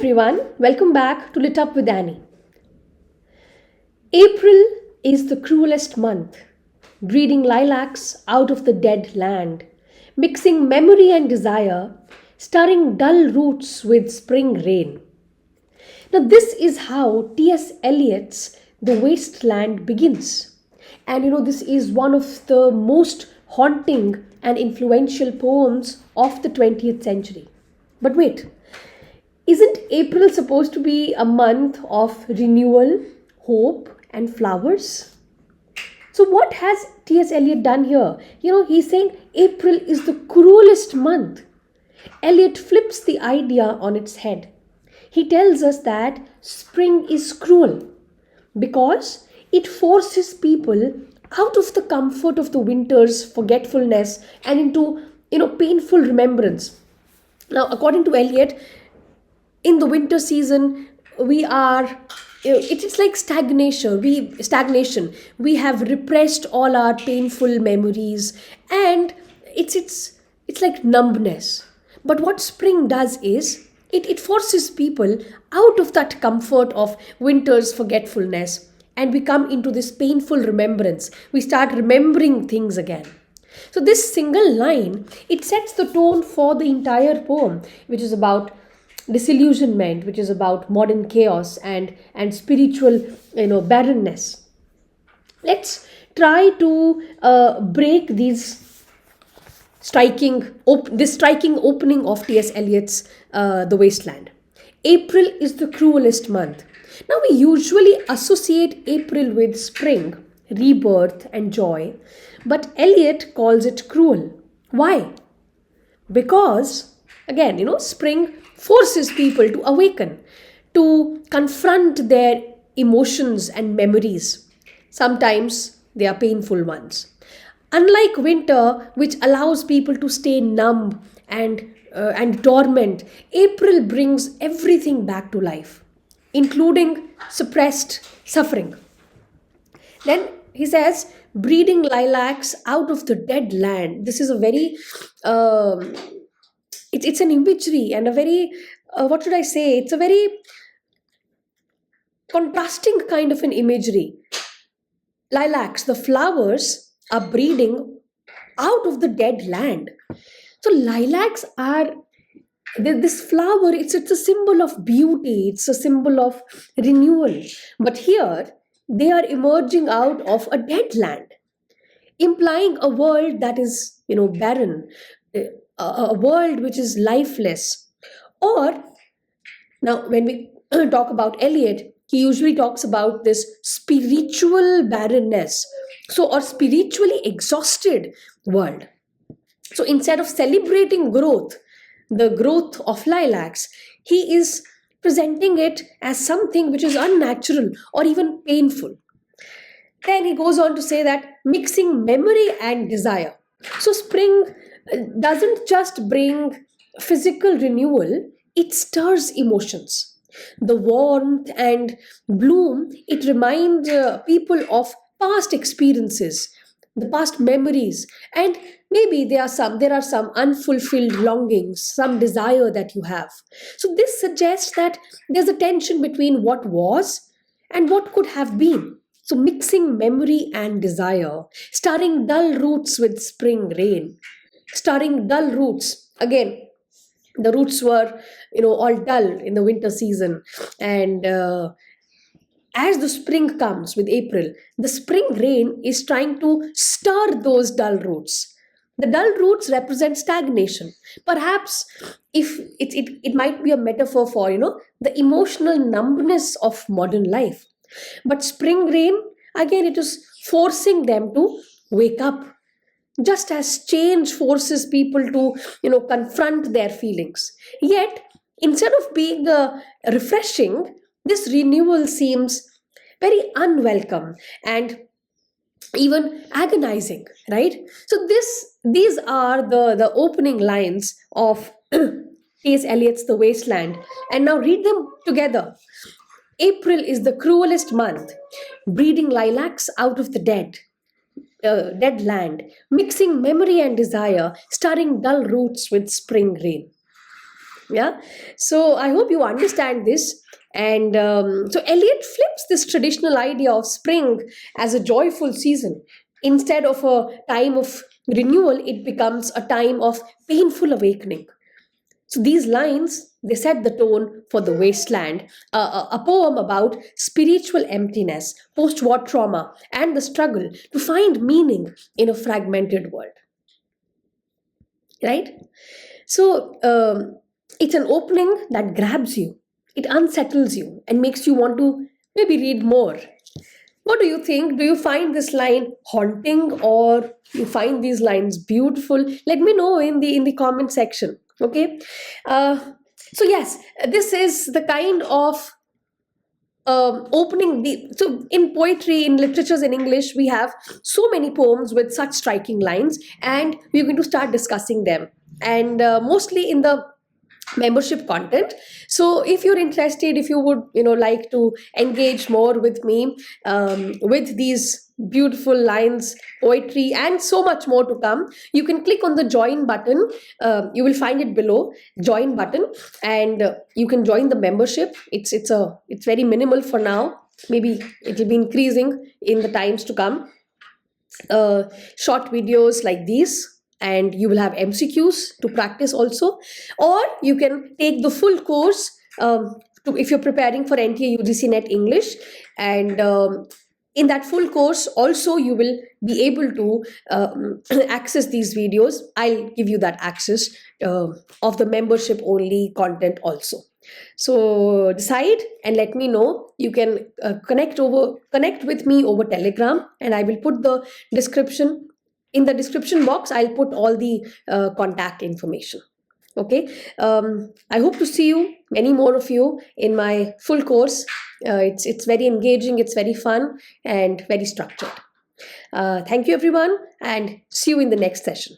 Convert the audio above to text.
everyone, welcome back to Lit Up with Annie. April is the cruelest month, breeding lilacs out of the dead land, mixing memory and desire, stirring dull roots with spring rain. Now, this is how T.S. Eliot's The Wasteland begins. And this is one of the most haunting and influential poems of the 20th century. But wait, isn't April supposed to be a month of renewal, hope, and flowers? So, what has T.S. Eliot done here? He's saying April is the cruelest month. Eliot flips the idea on its head. He tells us that spring is cruel because it forces people out of the comfort of the winter's forgetfulness and into painful remembrance. Now, according to Eliot, in the winter season we are it is like stagnation. We have repressed all our painful memories, and it's like numbness. But what spring does is it forces people out of that comfort of winter's forgetfulness, and we come into this painful remembrance. We start remembering things again. So this single line, it sets the tone for the entire poem, which is about disillusionment, which is about modern chaos and spiritual barrenness. Let's try to break this striking opening of T.S. Eliot's The Wasteland. April is the cruelest month. Now, we usually associate April with spring, rebirth, and joy, but Eliot calls it cruel. Why? Because, again, spring forces people to awaken, to confront their emotions and memories. Sometimes they are painful ones. Unlike winter, which allows people to stay numb and dormant, April brings everything back to life, including suppressed suffering. Then he says, breeding lilacs out of the dead land. This is a very, it's an imagery and a very, what should I say? It's a very contrasting kind of an imagery. Lilacs, the flowers, are breeding out of the dead land. So lilacs are this flower. It's a symbol of beauty. It's a symbol of renewal. But here they are emerging out of a dead land, implying a world that is barren, a world which is lifeless. Or now, when we talk about Eliot, he usually talks about this spiritual barrenness, or spiritually exhausted world. So instead of celebrating growth, the growth of lilacs, he is presenting it as something which is unnatural or even painful. Then he goes on to say that mixing memory and desire. So spring doesn't just bring physical renewal, it stirs emotions. The warmth and bloom, it reminds people of past experiences, the past memories, and maybe there are some unfulfilled longings, some desire that you have. So this suggests that there's a tension between what was and what could have been. So mixing memory and desire, starring dull roots with spring rain, starring dull roots. Again, the roots were, all dull in the winter season, and as the spring comes with April, the spring rain is trying to stir those dull roots. The dull roots represent stagnation. Perhaps if it might be a metaphor for the emotional numbness of modern life. But spring rain, again, it is forcing them to wake up, just as change forces people to confront their feelings. Yet, instead of being refreshing, this renewal seems very unwelcome and even agonizing, right? So these are the opening lines of T.S. Eliot's The Wasteland, and now read them together. April is the cruelest month, breeding lilacs out of the dead land, mixing memory and desire, stirring dull roots with spring rain. Yeah. So I hope you understand this. And so Eliot flips this traditional idea of spring as a joyful season. Instead of a time of renewal, it becomes a time of painful awakening. So these lines, they set the tone for The Wasteland, a poem about spiritual emptiness, post-war trauma, and the struggle to find meaning in a fragmented world. Right? So it's an opening that grabs you, it unsettles you, and makes you want to maybe read more. What do you think? Do you find this line haunting, or you find these lines beautiful? Let me know in the comment section. Okay. Uh, so yes, this is the kind of opening the so in poetry, in literatures, in English, we have so many poems with such striking lines, and we're going to start discussing them, and mostly in the membership content. So if you're interested, if you would like to engage more with me, with these beautiful lines, poetry, and so much more to come, you can click on the join button. You will find it below, join button, and you can join the membership. It's very minimal for now. Maybe it will be increasing in the times to come. Short videos like these, and you will have MCQs to practice also, or you can take the full course, if you're preparing for NTA UGC Net English. And in that full course also, you will be able to access these videos. I'll give you that access of the membership only content also. So decide and let me know. You can connect with me over Telegram, and I will put the description in the description box. I'll put all the contact information. Okay. I hope to see you, many more of you, in my full course. It's very engaging, it's very fun, and very structured. Thank you everyone, and see you in the next session.